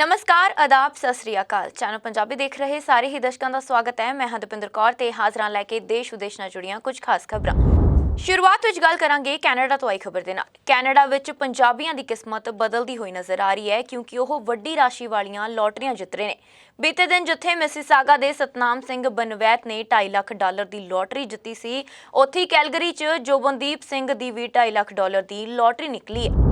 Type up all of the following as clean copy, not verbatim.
नमस्कार, आदाब, सत श्री अकाल। चैनल पंजाबी देख रहे सारे ही दर्शकों का स्वागत है। मैं हरदुपिंदर कौर ते हाज़र लैके देश विदेश नाल जुड़ियां कुछ खास खबरां। शुरुआत विच गल करांगे कैनेडा तो आई खबर दे नाल। कैनेडा विच पंजाबियां दी किस्मत बदलदी हुई नज़र आ रही है क्योंकि ओह वड्डी राशि वालियां लॉटरियां जित रहे ने। बीते दिन जिथे मिसिसागा दे सतनाम सिंह बनवैत ने $2.5 लाख की लॉटरी जित्ती सी, उत्थे कैलगरी च जोबनदीप सिंह दी भी $2.5 लाख की लॉटरी निकली है।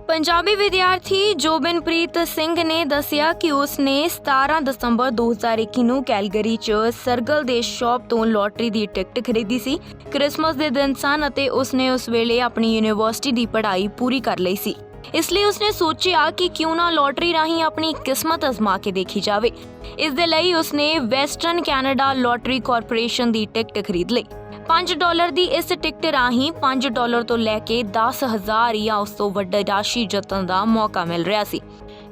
पंजाबी विद्यार्थी जोबिनप्रीत सिंह ने दसिया कि उसने 17 दसंबर 2021 ਨੂੰ ਕੈਲਗਰੀ 'ਚ ਸਰਗਲ ਦੇ ਸ਼ਾਪ ਤੋਂ ਲੋਟਰੀ ਦੀ ਟਿਕਟ ਖਰੀਦੀ ਸੀ। ਕ੍ਰਿਸਮਸ ਦੇ ਦਿਨ ਸਨ ਅਤੇ ਉਸਨੇ ਉਸ ਵੇਲੇ ਆਪਣੀ ਯੂਨੀਵਰਸਿਟੀ ਦੀ ਪੜ੍ਹਾਈ ਪੂਰੀ ਕਰ ਲਈ ਸੀ। ਇਸ ਲਈ ਉਸਨੇ ਸੋਚਿਆ ਕਿ ਕਿਉਂ ਨਾ ਲੋਟਰੀ ਰਾਹੀਂ ਆਪਣੀ ਕਿਸਮਤ ਅਜ਼ਮਾ ਕੇ ਦੇਖੀ ਜਾਵੇ। ਇਸ ਦੇ ਲਈ ਉਸਨੇ ਵੈਸਟਰਨ ਕੈਨੇਡਾ ਲੋਟਰੀ ਕਾਰਪੋਰੇਸ਼ਨ ਦੀ ਟਿਕਟ ਖਰੀਦ ਲਈ। $5 ਦੀ ਇਸ ਟਿਕਟ ਰਾਹੀਂ $5 ਤੋਂ ਲੈ ਕੇ 10,000 ਜਾਂ ਉਸ ਤੋਂ ਵੱਡੀ ਰਾਸ਼ੀ ਜਿੱਤਣ ਦਾ ਮੌਕਾ ਮਿਲ ਰਿਹਾ ਸੀ।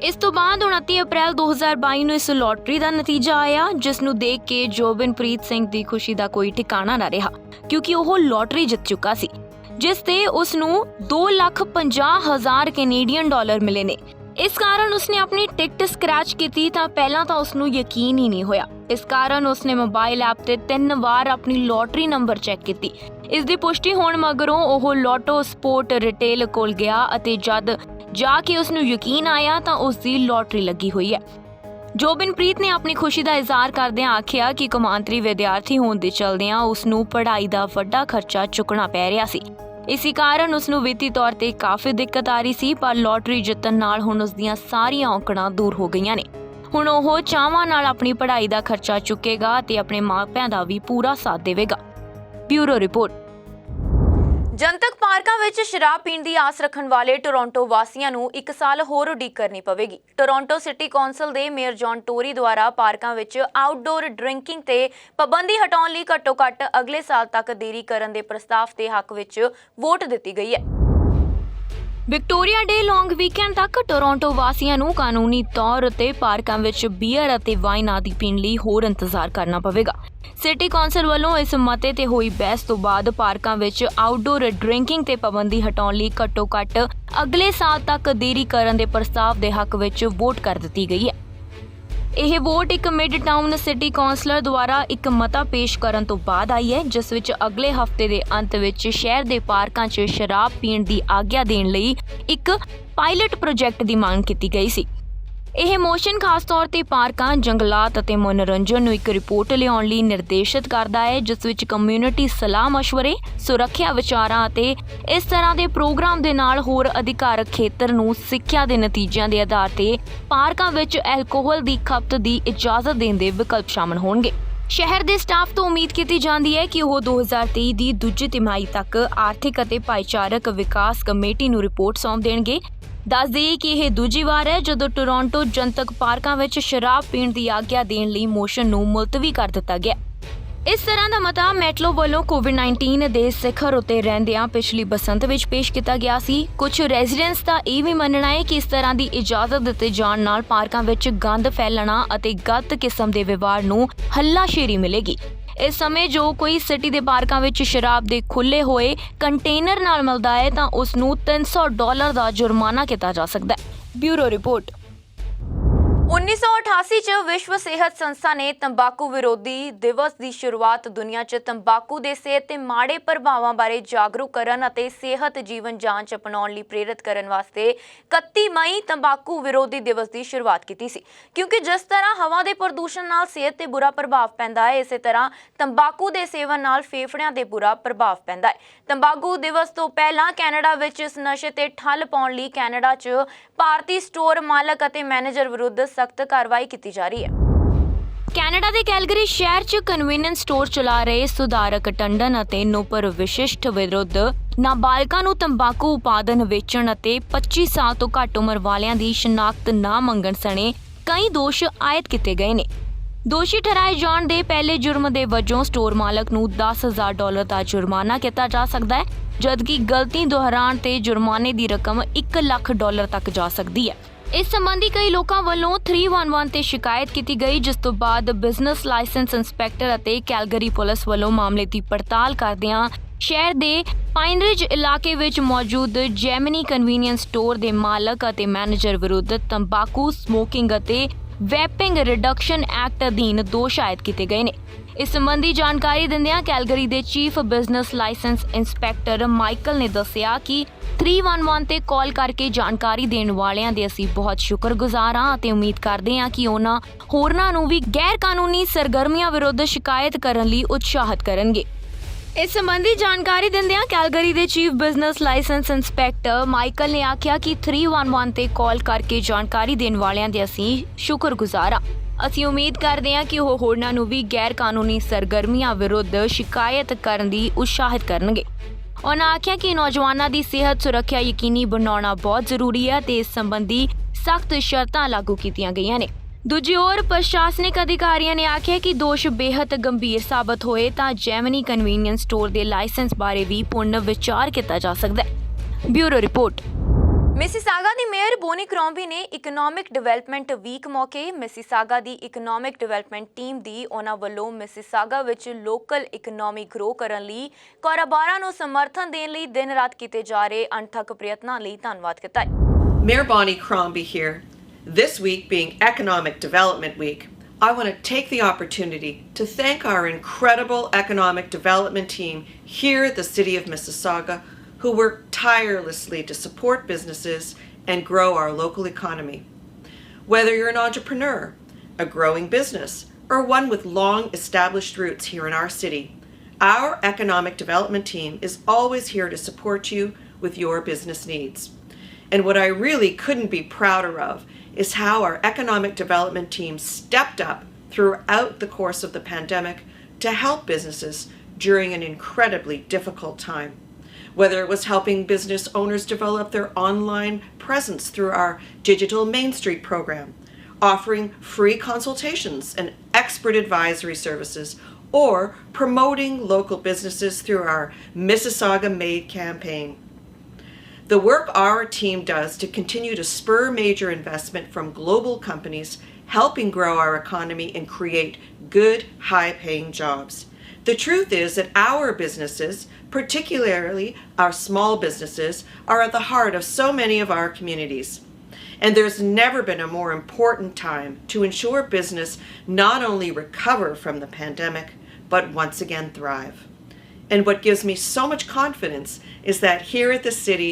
ਇਸ ਤੋਂ ਬਾਅਦ 29 ਅਪ੍ਰੈਲ 2022 ਨੂੰ ਇਸ ਲੋਟਰੀ ਦਾ ਨਤੀਜਾ ਆਇਆ, ਜਿਸ ਨੂੰ ਦੇਖ ਕੇ ਜੋਬਨਪ੍ਰੀਤ ਸਿੰਘ ਦੀ ਖੁਸ਼ੀ ਦਾ ਕੋਈ ਠਿਕਾਣਾ ਨਾ ਰਿਹਾ ਕਿਉਂਕਿ ਉਹ ਲੋਟਰੀ ਜਿੱਤ ਚੁੱਕਾ ਸੀ, ਜਿਸ ਤੇ ਉਸ ਨੂੰ $2,50,000 ਕੈਨੇਡੀਅਨ ਡਾਲਰ ਮਿਲੇ ਨੇ। ਇਸ ਕਾਰਨ ਉਸਨੇ ਆਪਣੀ ਟਿਕਟ ਸਕ੍ਰੈਚ ਕੀਤੀ ਤਾਂ ਪਹਿਲਾਂ ਤਾਂ ਉਸ ਨੂੰ ਯਕੀਨ ਹੀ ਨਹੀਂ ਹੋਇਆ। ਇਸ ਕਾਰਨ ਉਸਨੇ ਮੋਬਾਈਲ ਐਪ ਤੇ 3 ਵਾਰ ਆਪਣੀ ਲੋਟਰੀ ਨੰਬਰ ਚੈੱਕ ਕੀਤੀ। ਇਸ ਦੀ ਪੁਸ਼ਟੀ ਹੋਣ ਮਗਰੋਂ ਉਹ ਲੋਟੋ ਸਪੋਰਟ ਰਿਟੇਲ ਕੋਲ ਗਿਆ ਅਤੇ ਜਦ ਜਾ ਕੇ ਉਸ ਨੂੰ ਯਕੀਨ ਆਇਆ ਤਾਂ ਉਸ ਦੀ ਲੋਟਰੀ ਲੱਗੀ ਹੋਈ ਹੈ। ਜੋਬਨਪ੍ਰੀਤ ਨੇ ਆਪਣੀ ਖੁਸ਼ੀ ਦਾ ਇਜ਼ਹਾਰ ਕਰਦਿਆਂ ਆਖਿਆ ਕਿ ਕੌਮਾਂਤਰੀ ਵਿਦਿਆਰਥੀ ਹੋਣ ਦੇ ਚਲਦਿਆਂ ਉਸ ਨੂੰ ਪੜ੍ਹਾਈ ਦਾ ਵੱਡਾ ਖਰਚਾ ਚੁੱਕਣਾ ਪੈ ਰਿਹਾ ਸੀ। ਇਸੇ ਕਾਰਨ ਉਸ ਨੂੰ ਵਿੱਤੀ ਤੌਰ ਤੇ ਕਾਫੀ ਦਿੱਕਤ ਆ ਰਹੀ ਸੀ, ਪਰ ਲੋਟਰੀ ਜਿੱਤਣ ਨਾਲ ਹੁਣ ਉਸ ਦੀਆਂ ਸਾਰੀਆਂ ਔਕੜਾਂ ਦੂਰ ਹੋ ਗਈਆਂ ਨੇ। ਹੁਣ ਉਹ ਚਾਵਾਂ ਨਾਲ ਆਪਣੀ ਪੜ੍ਹਾਈ ਦਾ ਖਰਚਾ ਚੁੱਕੇਗਾ ਅਤੇ ਆਪਣੇ ਮਾਪਿਆਂ ਦਾ ਵੀ ਪੂਰਾ ਸਾਥ ਦੇਵੇਗਾ। Bureau report. ਜਨਤਕ ਪਾਰਕਾਂ ਵਿੱਚ ਸ਼ਰਾਬ ਪੀਣ ਦੀ ਆਸ ਰੱਖਣ ਵਾਲੇ ਟੋਰਾਂਟੋ ਵਾਸੀਆਂ ਨੂੰ 1 ਸਾਲ ਹੋਰ ਉਡੀਕ ਕਰਨੀ ਪਵੇਗੀ। ਟੋਰਾਂਟੋ ਸਿਟੀ ਕੌਂਸਲ ਦੇ ਮੇਅਰ ਜੌਨ ਟੋਰੀ ਦੁਆਰਾ ਪਾਰਕਾਂ ਵਿੱਚ ਆਊਟਡੋਰ ਡਰਿੰਕਿੰਗ ਤੇ ਪਾਬੰਦੀ ਹਟਾਉਣ ਲਈ ਘੱਟੋ-ਘੱਟ ਅਗਲੇ ਸਾਲ ਤੱਕ ਦੇਰੀ ਕਰਨ ਦੇ ਪ੍ਰਸਤਾਵ ਦੇ ਹੱਕ ਵਿੱਚ ਵੋਟ ਦਿੱਤੀ ਗਈ ਹੈ। ਵਿਕਟੋਰੀਆ ਡੇ ਲੌਂਗ ਵੀਕਐਂਡ ਤੱਕ ਟੋਰਾਂਟੋ ਵਾਸੀਆਂ ਨੂੰ ਕਾਨੂੰਨੀ ਤੌਰ ਉੱਤੇ ਪਾਰਕਾਂ ਵਿੱਚ ਬੀਅਰ ਅਤੇ ਵਾਈਨ ਆਦਿ ਪੀਣ ਲਈ ਹੋਰ ਇੰਤਜ਼ਾਰ ਕਰਨਾ ਪਵੇਗਾ। ਸਿਟੀ ਕੌਂਸਲ ਵੱਲੋਂ ਇਸ ਮਤੇ ਤੇ ਹੋਈ ਬਹਿਸ ਤੋਂ ਬਾਅਦ ਪਾਰਕਾਂ ਵਿੱਚ ਆਊਟਡੋਰ ਡਰਿੰਕਿੰਗ ਤੇ ਪਾਬੰਦੀ ਹਟਾਉਣ ਲਈ ਘੱਟੋ-ਘੱਟ ਅਗਲੇ ਸਾਲ ਤੱਕ ਦੇਰੀ ਕਰਨ ਦੇ ਪ੍ਰਸਤਾਵ ਦੇ ਹੱਕ ਵਿੱਚ ਵੋਟ ਕਰ ਦਿੱਤੀ ਗਈ ਹੈ। ਇਹ ਵੋਟ ਇੱਕ ਮਿਡ ਟਾਊਨ ਸਿਟੀ ਕੌਂਸਲਰ ਦੁਆਰਾ ਇੱਕ ਮਤਾ ਪੇਸ਼ ਕਰਨ ਤੋਂ ਬਾਅਦ ਆਈ ਹੈ, ਜਿਸ ਵਿੱਚ ਅਗਲੇ ਹਫ਼ਤੇ ਦੇ ਅੰਤ ਵਿੱਚ ਸ਼ਹਿਰ ਦੇ ਪਾਰਕਾਂ 'ਚ ਸ਼ਰਾਬ ਪੀਣ ਦੀ ਆਗਿਆ ਦੇਣ ਲਈ ਇੱਕ ਪਾਇਲਟ ਪ੍ਰੋਜੈਕਟ ਦੀ ਮੰਗ ਕੀਤੀ ਗਈ ਸੀ। ਇਹ ਮੋਸ਼ਨ ਖਾਸ ਤੌਰ ਤੇ ਪਾਰਕਾਂ, ਜੰਗਲਾਤ ਅਤੇ ਮਨੋਰੰਜਨ ਨੂੰ ਇੱਕ ਰਿਪੋਰਟ ਲਿਆਉਣ ਲਈ ਨਿਰਦੇਸ਼ਿਤ ਕਰਦਾ ਹੈ, ਜਿਸ ਵਿੱਚ ਕਮਿਊਨਿਟੀ ਸਲਾਹ ਮਸ਼ਵਰੇ, ਸੁਰੱਖਿਆ ਵਿਚਾਰਾਂ ਅਤੇ ਇਸ ਤਰ੍ਹਾਂ ਦੇ ਪ੍ਰੋਗਰਾਮ ਦੇ ਨਾਲ ਹੋਰ ਅਧਿਕਾਰਕ ਖੇਤਰ ਨੂੰ ਸਿੱਖਿਆ ਦੇ ਨਤੀਜਿਆਂ ਦੇ ਆਧਾਰ ਤੇ ਪਾਰਕਾਂ ਵਿੱਚ ਐਲਕੋਹਲ ਦੀ ਖਪਤ ਦੀ ਇਜਾਜ਼ਤ ਦੇਣ ਦੇ ਵਿਕਲਪ ਸ਼ਾਮਲ ਹੋਣਗੇ। ਸ਼ਹਿਰ ਦੇ ਸਟਾਫ ਤੋਂ ਉਮੀਦ ਕੀਤੀ ਜਾਂਦੀ ਹੈ ਕਿ ਉਹ 2023 ਦੀ ਦੂਜੀ ਤਿਮਾਹੀ ਤੱਕ ਆਰਥਿਕ ਅਤੇ ਭਾਈਚਾਰਕ ਵਿਕਾਸ ਕਮੇਟੀ ਨੂੰ ਰਿਪੋਰਟ ਸੌਂਪ ਦੇਣਗੇ। ਦੱਸ ਦੇਈਏ ਕਿ ਇਹ ਦੂਜੀ ਵਾਰ ਹੈ ਜਦੋਂ ਟੋਰਾਂਟੋ ਜਨਤਕ ਪਾਰਕਾਂ ਵਿੱਚ ਸ਼ਰਾਬ ਪੀਣ ਦੀ ਆਗਿਆ ਦੇਣ ਲਈ ਮੋਸ਼ਨ ਨੂੰ ਮੁਲਤਵੀ ਕਰ ਦਿੱਤਾ ਗਿਆ। ਇਸ ਤਰ੍ਹਾਂ ਦਾ ਮਤਾ ਮੈਟਲੋ ਵੱਲੋਂ ਕੋਵਿਡ-19 ਦੇ ਸਿਖਰ ਉੱਤੇ ਰਹਿੰਦਿਆਂ ਪਿਛਲੀ ਬਸੰਤ ਵਿੱਚ ਪੇਸ਼ ਕੀਤਾ ਗਿਆ ਸੀ। ਕੁਝ ਰੈਜ਼ੀਡੈਂਟਸ ਦਾ ਇਹ ਵੀ ਮੰਨਣਾ ਹੈ ਕਿ ਇਸ ਤਰ੍ਹਾਂ ਦੀ ਇਜਾਜ਼ਤ ਦਿੱਤੇ ਜਾਣ ਨਾਲ ਪਾਰਕਾਂ ਵਿੱਚ ਗੰਦ ਫੈਲਣਾ ਅਤੇ ਗਲਤ ਕਿਸਮ ਦੇ ਵਿਵਹਾਰ ਨੂੰ ਹੱਲਾਸ਼ੇਰੀ ਮਿਲੇਗੀ। ਇਸ ਸਮੇਂ ਜੋ ਕੋਈ ਸਿਟੀ ਦੇ ਪਾਰਕਾਂ ਵਿੱਚ ਸ਼ਰਾਬ ਦੇ ਖੁੱਲ੍ਹੇ ਹੋਏ ਕੰਟੇਨਰ ਨਾਲ ਮਿਲਦਾ ਹੈ ਤਾਂ ਉਸ ਨੂੰ $300 ਦਾ ਜੁਰਮਾਨਾ ਕੀਤਾ ਜਾ ਸਕਦਾ ਹੈ। Bureau report. 1988 ਚ ਵਿਸ਼ਵ ਸਿਹਤ ਸੰਸਥਾ ਨੇ ਤੰਬਾਕੂ ਵਿਰੋਧੀ ਦਿਵਸ ਦੀ ਸ਼ੁਰੂਆਤ ਦੁਨੀਆ 'ਚ ਤੰਬਾਕੂ ਦੇ ਸਿਹਤ ਤੇ ਮਾੜੇ ਪ੍ਰਭਾਵਾਂ ਬਾਰੇ ਜਾਗਰੂਕ ਕਰਨ ਅਤੇ ਸਿਹਤ ਜੀਵਨ ਜਾਂਚ ਅਪਣਾਉਣ ਲਈ ਪ੍ਰੇਰਿਤ ਕਰਨ ਵਾਸਤੇ 31 ਮਈ ਤੰਬਾਕੂ ਵਿਰੋਧੀ ਦਿਵਸ ਦੀ ਸ਼ੁਰੂਆਤ ਕੀਤੀ ਸੀ। ਕਿਉਂਕਿ ਜਿਸ ਤਰ੍ਹਾਂ ਹਵਾ ਦੇ ਪ੍ਰਦੂਸ਼ਣ ਨਾਲ ਸਿਹਤ ਤੇ ਬੁਰਾ ਪ੍ਰਭਾਵ ਪੈਂਦਾ ਹੈ, ਇਸੇ ਤਰ੍ਹਾਂ ਤੰਬਾਕੂ ਦੇ ਸੇਵਨ ਨਾਲ ਫੇਫੜਿਆਂ ਤੇ ਬੁਰਾ ਪ੍ਰਭਾਵ ਪੈਂਦਾ ਹੈ। ਤੰਬਾਕੂ ਦਿਵਸ ਤੋਂ ਪਹਿਲਾਂ ਕੈਨੇਡਾ ਵਿੱਚ ਇਸ ਨਸ਼ੇ ਤੇ ਠੱਲ ਪਾਉਣ ਲਈ ਕੈਨੇਡਾ 'ਚ ਭਾਰਤੀ ਸਟੋਰ ਮਾਲਕ ਅਤੇ ਮੈਨੇਜਰ ਵਿਰੁੱਧ ਸਖਤ ਕਾਰਵਾਈ ਕੀਤੀ ਜਾ ਰਹੀ ਹੈ। ਕੈਨੇਡਾ ਦੇ ਕੈਲਗਰੀ ਸ਼ਹਿਰ 'ਚ ਕਨਵੀਨੀਅੰਸ ਸਟੋਰ ਚਲਾ ਰਹੇ ਸੁਧਾਰਕ ਟੰਡਨ ਅਤੇ ਨੂਪਰ ਵਿਸ਼ਿਸ਼ਟ ਵਿਰੁੱਧ ਨਾਬਾਲਗਾਂ ਨੂੰ ਤੰਬਾਕੂ ਉਤਪਾਦਨ ਵੇਚਣ ਅਤੇ 25 ਸਾਲ ਤੋਂ ਘੱਟ ਉਮਰ ਵਾਲਿਆਂ ਦੀ ਸ਼ਨਾਖਤ ਨਾ ਮੰਗਣ ਸਣੇ ਕਈ ਦੋਸ਼ ਆਇਦ ਕੀਤੇ ਗਏ ਨੇ। ਦੋਸ਼ੀ ਠਹਿਰਾਏ ਜਾਣ ਦੇ ਪਹਿਲੇ ਜੁਰਮ ਦੇ ਵਜੋਂ ਸਟੋਰ ਮਾਲਕ ਨੂੰ $10,000 ਦਾ ਜੁਰਮਾਨਾ ਕੀਤਾ ਜਾ ਸਕਦਾ ਹੈ, ਜਦਕਿ ਗਲਤੀ ਦੁਹਰਾਉਣ ਤੇ ਜੁਰਮਾਨੇ ਦੀ ਰਕਮ $1 ਲੱਖ ਤੱਕ ਜਾ ਸਕਦੀ ਹੈ। ਇਸ ਸੰਬੰਧੀ ਕਈ ਲੋਕਾਂ ਵੱਲੋਂ 311 ਤੇ ਸ਼ਿਕਾਇਤ ਕੀਤੀ ਗਈ, ਜਿਸ ਤੋਂ ਬਾਅਦ ਬਿਜ਼ਨਸ ਲਾਇਸੈਂਸ ਇੰਸਪੈਕਟਰ ਅਤੇ ਕੈਲਗਰੀ ਪੁਲਿਸ ਵੱਲੋਂ ਮਾਮਲੇ ਦੀ ਪੜਤਾਲ ਕਰਦਿਆਂ ਸ਼ਹਿਰ ਦੇ ਪਾਈਨਰਿਜ ਇਲਾਕੇ ਵਿੱਚ ਮੌਜੂਦ ਜੈਮਨੀ ਕਨਵੀਨੀਅੰਸ ਸਟੋਰ ਦੇ ਮਾਲਕ ਅਤੇ ਮੈਨੇਜਰ ਵਿਰੁੱਧ ਤੰਬਾਕੂ ਸਮੋਕਿੰਗ ਅਤੇ ਵੈਪਿੰਗ ਰਿਡਕਸ਼ਨ ਐਕਟ ਅਧੀਨ ਦੋਸ਼ ਆਇਦ ਕੀਤੇ ਗਏ ਨੇ। ਇਸ ਸੰਬੰਧੀ ਜਾਣਕਾਰੀ ਦਿੰਦਿਆਂ ਕੈਲਗਰੀ ਦੇ chief business licence inspector Michael ਨੇ ਦੱਸਿਆ ਕਿ 311 ਤੇ ਕਾਲ ਕਰਕੇ ਜਾਣਕਾਰੀ ਦੇਣ ਵਾਲਿਆਂ ਦੇ ਅਸੀਂ ਬਹੁਤ ਸ਼ੁਕਰਗੁਜ਼ਾਰ ਹਾਂ ਅਤੇ ਉਮੀਦ ਕਰਦੇ ਹਾਂ ਕਿ ਉਹਨਾਂ ਹੋਰਨਾਂ ਨੂੰ ਵੀ ਗੈਰ ਕਾਨੂੰਨੀ ਸਰਗਰਮੀਆਂ ਵਿਰੁੱਧ ਸ਼ਿਕਾਇਤ ਕਰਨ ਲਈ ਉਤਸ਼ਾਹਿਤ ਕਰਨਗੇ। ਇਸ ਸੰਬੰਧੀ ਜਾਣਕਾਰੀ ਦਿੰਦਿਆਂ ਕੈਲਗਰੀ ਦੇ chief business licence inspector Michael ਨੇ ਆਖਿਆ ਕਿ 311 ਤੇ ਕਾਲ ਕਰਕੇ ਜਾਣਕਾਰੀ ਦੇਣ ਵਾਲਿਆਂ ਦੇ ਅਸੀਂ ਸ਼ੁਕਰਗੁਜ਼ਾਰ ਹਾਂ। ਅਸੀਂ ਉਮੀਦ ਕਰਦੇ ਹਾਂ ਕਿ ਉਹ ਹੋਰਨਾਂ ਨੂੰ ਵੀ ਗੈਰ ਕਾਨੂੰਨੀ ਸਰਗਰਮੀਆਂ ਵਿਰੁੱਧ ਸ਼ਿਕਾਇਤ ਕਰਨ ਦੀ ਉਤਸ਼ਾਹਿਤ ਕਰਨਗੇ। ਉਹਨਾਂ ਆਖਿਆ ਕਿ ਨੌਜਵਾਨਾਂ ਦੀ ਸਿਹਤ ਸੁਰੱਖਿਆ ਯਕੀਨੀ ਬਣਾਉਣਾ ਬਹੁਤ ਜ਼ਰੂਰੀ ਹੈ ਤੇ ਇਸ ਸੰਬੰਧੀ ਸਖਤ ਸ਼ਰਤਾਂ ਲਾਗੂ ਕੀਤੀਆਂ ਗਈਆਂ ਨੇ। ਦੂਜੀ ओर ਪ੍ਰਸ਼ਾਸਨਿਕ ਅਧਿਕਾਰੀਆਂ ਨੇ ਆਖਿਆ ਕਿ ਦੋਸ਼ ਬੇहद ਗੰਭੀਰ ਸਾਬਤ ਹੋਏ ਤਾਂ ਜੈਮਨੀ ਕਨਵੀਨੀਅੰਸ ਸਟੋਰ ਦੇ ਲਾਇਸੈਂਸ ਬਾਰੇ ਵੀ ਪੁਨਰ ਵਿਚਾਰ ਕੀਤਾ ਜਾ ਸਕਦਾ ਹੈ। Bureau report. ਮਿਸੀਸਾਗਾ ਦੀ ਮੇਅਰ ਬੋਨੀ ਕਰੋਂਬੀ ਨੇ ਇਕਨੋਮਿਕ ਡਿਵੈਲਪਮੈਂਟ ਵੀਕ ਮੌਕੇ ਮਿਸੀਸਾਗਾ ਦੀ ਇਕਨੋਮਿਕ ਡਿਵੈਲਪਮੈਂਟ ਟੀਮ ਦੀ ਉਹਨਾਂ ਵੱਲੋਂ ਮਿਸੀਸਾਗਾ ਵਿੱਚ ਲੋਕਲ ਇਕਨੋਮੀ ਗਰੋ ਕਰਨ ਲਈ ਕਾਰੋਬਾਰਾਂ ਨੂੰ ਸਮਰਥਨ ਦੇਣ ਲਈ ਦਿਨ ਰਾਤ ਕੀਤੇ ਜਾ ਰਹੇ ਅਣਥੱਕ ਪ੍ਰਯਤਨਾਂ ਲਈ ਧੰਨਵਾਦ ਕੀਤਾ ਹੈ। Mayor Bonnie Crombie here. This week being Economic Development Week, I want to take the opportunity to thank our incredible economic development team here at the City of Mississauga who work tirelessly to support businesses and grow our local economy. Whether you're an entrepreneur, a growing business, or one with long established roots here in our city, our economic development team is always here to support you with your business needs. And what I really couldn't be prouder of is how our economic development team stepped up throughout the course of the pandemic to help businesses during an incredibly difficult time. Whether it was helping business owners develop their online presence through our Digital Main Street program, offering free consultations and expert advisory services, or promoting local businesses through our Mississauga Made campaign. The work our team does to continue to spur major investment from global companies, helping grow our economy and create good, high-paying jobs. The truth is that our businesses, particularly our small businesses, are at the heart of so many of our communities. And there's never been a more important time to ensure business not only recover from the pandemic, but once again thrive. And what gives me so much confidence is that here at the city,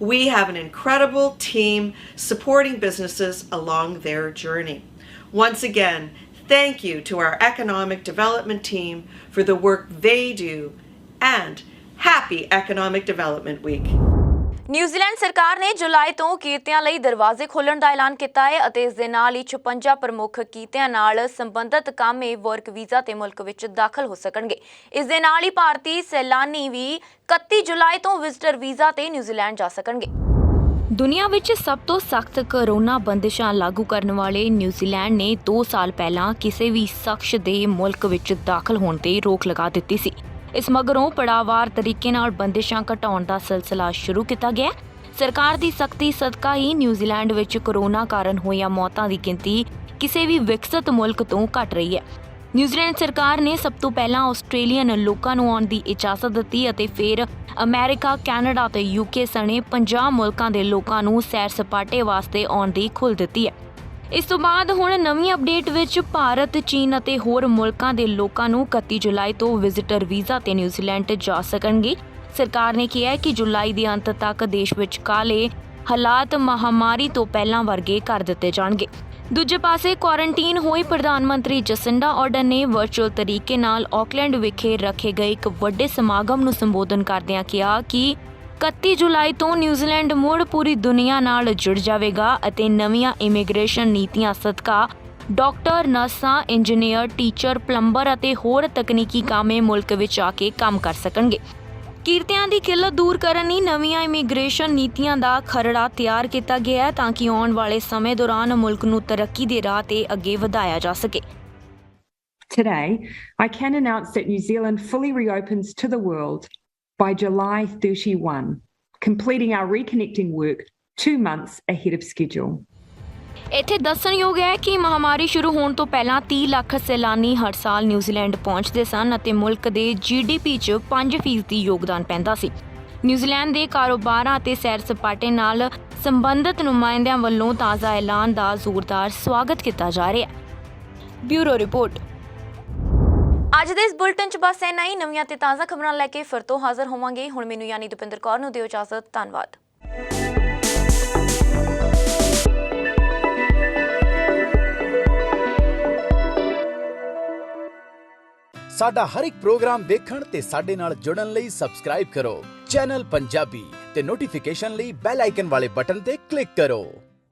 we have an incredible team supporting businesses along their journey. Once again, thank you to our economic development team for the work they do, and happy Economic Development Week. New Zealand ਸਰਕਾਰ ਨੇ ਜੁਲਾਈ ਤੋਂ ਕਿਰਤੀਆਂ ਲਈ ਦਰਵਾਜ਼ੇ ਖੋਲ੍ਹਣ ਦਾ ਐਲਾਨ ਕੀਤਾ ਹੈ ਅਤੇ ਇਸ ਦੇ ਨਾਲ ਹੀ 56 ਪ੍ਰਮੁੱਖ ਕਿਰਤੀਆਂ ਨਾਲ ਸੰਬੰਧਿਤ ਕਾਮੇ ਵਰਕ ਵੀਜ਼ਾ ਤੇ ਮੁਲਕ ਵਿੱਚ ਦਾਖਲ ਹੋ ਸਕਣਗੇ। ਇਸ ਦੇ ਨਾਲ ਹੀ ਭਾਰਤੀ ਸੈਲਾਨੀ ਵੀ 31 ਜੁਲਾਈ ਤੋਂ ਵਿਜ਼ਟਰ ਵੀਜ਼ਾ ਤੇ ਨਿਊਜ਼ੀਲੈਂਡ ਜਾ ਸਕਣਗੇ। ਦੁਨੀਆ ਵਿੱਚ ਸਭ ਤੋਂ ਸਖਤ ਕੋਰੋਨਾ ਬੰਦਿਸ਼ਾਂ ਲਾਗੂ ਕਰਨ ਵਾਲੇ ਨਿਊਜ਼ੀਲੈਂਡ ਨੇ 2 ਸਾਲ ਪਹਿਲਾਂ ਕਿਸੇ ਵੀ ਸ਼ਖਸ ਦੇ ਮੁਲਕ ਵਿੱਚ ਦਾਖਲ ਹੋਣ ਤੇ ਰੋਕ ਲਗਾ ਦਿੱਤੀ ਸੀ। ਇਸ ਮਗਰੋਂ ਪੜਾਵਾਰ ਤਰੀਕੇ ਨਾਲ ਬੰਦਿਸ਼ਾਂ ਘਟਾਉਣ ਦਾ ਸਿਲਸਿਲਾ ਸ਼ੁਰੂ ਕੀਤਾ ਗਿਆ। ਸਰਕਾਰ ਦੀ ਸਖਤੀ ਸਦਕਾ ਹੀ ਨਿਊਜ਼ੀਲੈਂਡ ਵਿੱਚ ਕੋਰੋਨਾ ਕਾਰਨ ਹੋਈਆਂ ਮੌਤਾਂ ਦੀ ਗਿਣਤੀ ਕਿਸੇ ਵੀ ਵਿਕਸਿਤ ਮੁਲਕ ਤੋਂ ਘਟ ਰਹੀ ਹੈ। ਨਿਊਜ਼ੀਲੈਂਡ ਸਰਕਾਰ ਨੇ ਸਭ ਤੋਂ ਪਹਿਲਾਂ ਆਸਟ੍ਰੇਲੀਅਨ ਲੋਕਾਂ ਨੂੰ ਆਉਣ ਦੀ ਇਜਾਜ਼ਤ ਦਿੱਤੀ ਅਤੇ ਫਿਰ ਅਮਰੀਕਾ, ਕੈਨੇਡਾ ਤੇ UK ਸਣੇ 50 ਮੁਲਕਾਂ ਦੇ ਲੋਕਾਂ ਨੂੰ ਸੈਰ ਸਪਾਟੇ ਵਾਸਤੇ ਆਉਣ ਦੀ ਖੁੱਲ੍ਹ ਦਿੱਤੀ ਹੈ। ਇਸ ਤੋਂ ਬਾਅਦ ਹੁਣ ਨਵੀਂ ਅਪਡੇਟ ਵਿੱਚ ਭਾਰਤ, ਚੀਨ ਅਤੇ ਹੋਰ ਮੁਲਕਾਂ ਦੇ ਲੋਕਾਂ ਨੂੰ 31 ਜੁਲਾਈ ਤੋਂ ਵਿਜ਼ਿਟਰ ਵੀਜ਼ਾ ਤੇ ਨਿਊਜ਼ੀਲੈਂਡ ਜਾ ਸਕਣਗੇ। ਸਰਕਾਰ ਨੇ ਕਿਹਾ ਹੈ ਕਿ ਜੁਲਾਈ ਦੇ ਅੰਤ ਤੱਕ ਦੇਸ਼ ਵਿੱਚ ਕਾਲੇ ਹਾਲਾਤ ਮਹਾਮਾਰੀ ਤੋਂ ਪਹਿਲਾਂ ਵਰਗੇ ਕਰ ਦਿੱਤੇ ਜਾਣਗੇ। ਦੂਜੇ ਪਾਸੇ ਕੁਆਰੰਟੀਨ ਹੋਈ ਪ੍ਰਧਾਨ ਮੰਤਰੀ ਜਸਿੰਡਾ ਆਰਡਨ ਨੇ ਵਰਚੁਅਲ ਤਰੀਕੇ ਨਾਲ ਆਕਲੈਂਡ ਵਿਖੇ ਰੱਖੇ ਗਏ ਇੱਕ ਵੱਡੇ ਸਮਾਗਮ ਨੂੰ ਸੰਬੋਧਨ ਕਰਦਿਆਂ ਕਿਹਾ ਕਿ 31 ਜੁਲਾਈ ਤੋਂ ਨਿਊਜ਼ੀਲੈਂਡ ਮੁੜ ਪੂਰੀ ਦੁਨੀਆ ਨਾਲ ਜੁੜ ਜਾਵੇਗਾ ਅਤੇ ਨਵੀਆਂ ਇਮੀਗ੍ਰੇਸ਼ਨ ਨੀਤੀਆਂ ਸਦਕਾ ਡਾਕਟਰ, ਨਰਸਾਂ, ਇੰਜੀਨੀਅਰ, ਟੀਚਰ, ਪਲੰਬਰ ਅਤੇ ਹੋਰ ਤਕਨੀਕੀ ਕਾਮੇ ਮੁਲਕ ਵਿੱਚ ਆ ਕੇ ਕੰਮ ਕਰ ਸਕਣਗੇ। ਕਿਰਤੀਆਂ ਦੀ ਕਿੱਲਤ ਦੂਰ ਕਰਨ ਲਈ ਨਵੀਆਂ ਇਮੀਗ੍ਰੇਸ਼ਨ ਨੀਤੀਆਂ ਦਾ ਖਰੜਾ ਤਿਆਰ ਕੀਤਾ ਗਿਆ ਹੈ ਤਾਂ ਕਿ ਆਉਣ ਵਾਲੇ ਸਮੇਂ ਦੌਰਾਨ ਮੁਲਕ ਨੂੰ ਤਰੱਕੀ ਦੇ ਰਾਹ ਤੇ ਅੱਗੇ ਵਧਾਇਆ ਜਾ ਸਕੇ। Today, I can announce that New Zealand fully reopens to the world by July 31, completing our reconnecting work 2 months ahead of schedule. ਇੱਥੇ ਦੱਸਣਯੋਗ ਹੈ ਕਿ ਮਹਾਮਾਰੀ ਸ਼ੁਰੂ ਹੋਣ ਤੋਂ ਪਹਿਲਾਂ 30 ਲੱਖ ਸੈਲਾਨੀ ਹਰ ਸਾਲ ਨਿਊਜ਼ੀਲੈਂਡ ਪਹੁੰਚਦੇ ਸਨ ਅਤੇ ਮੁਲਕ ਦੇ GDP 'ਚ 5% ਯੋਗਦਾਨ ਪੈਂਦਾ ਸੀ। ਨਿਊਜ਼ੀਲੈਂਡ ਦੇ ਕਾਰੋਬਾਰਾਂ ਅਤੇ ਸੈਰ ਸਪਾਟੇ ਨਾਲ ਸੰਬੰਧਿਤ ਨੁਮਾਇੰਦਿਆਂ ਵੱਲੋਂ ਤਾਜ਼ਾ ਐਲਾਨ ਦਾ ਜ਼ੋਰਦਾਰ ਸਵਾਗਤ ਕੀਤਾ ਜਾ ਰਿਹਾ ਹੈ। Bureau report. ਅੱਜ ਦੇ ਇਸ ਬੁਲਟਨ 'ਚ ਬਸ ਇੰਨਾ ਹੀ। ਨਵੀਆਂ ਤੇ ਤਾਜ਼ਾ ਖਬਰਾਂ ਲੈ ਕੇ ਫਿਰ ਤੋਂ ਹਾਜ਼ਰ ਹੋਵਾਂਗੇ। ਹੁਣ ਮੈਨੂੰ ਯਾਨੀ ਦੁਪਿੰਦਰ ਕੌਰ ਨੂੰ ਦਿਓ ਇਜਾਜ਼ਤ। ਧੰਨਵਾਦ। ਸਾਡਾ ਹਰ ਇੱਕ ਪ੍ਰੋਗਰਾਮ ਦੇਖਣ ਤੇ ਸਾਡੇ ਨਾਲ ਜੁੜਨ ਲਈ ਸਬਸਕ੍ਰਾਈਬ ਕਰੋ ਚੈਨਲ ਪੰਜਾਬੀ ਤੇ ਨੋਟੀਫਿਕੇਸ਼ਨ ਲਈ ਬੈਲ ਆਈਕਨ ਵਾਲੇ ਬਟਨ ਤੇ ਕਲਿੱਕ ਕਰੋ।